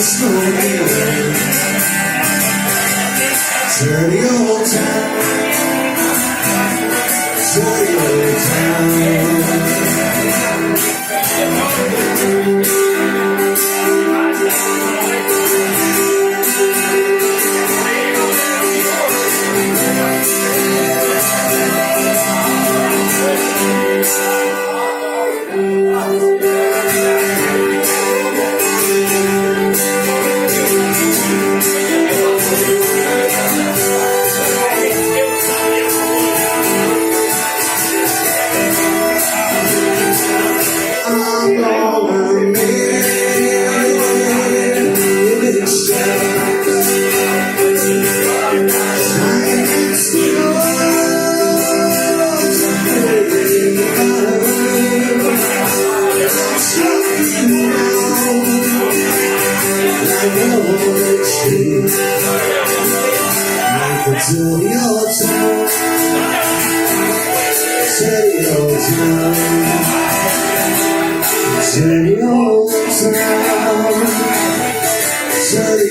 smoking away. Dirty old town, dirty old town. I'm gonna make it stop. Silence dirty old town, dirty old town, dirty old town, dirty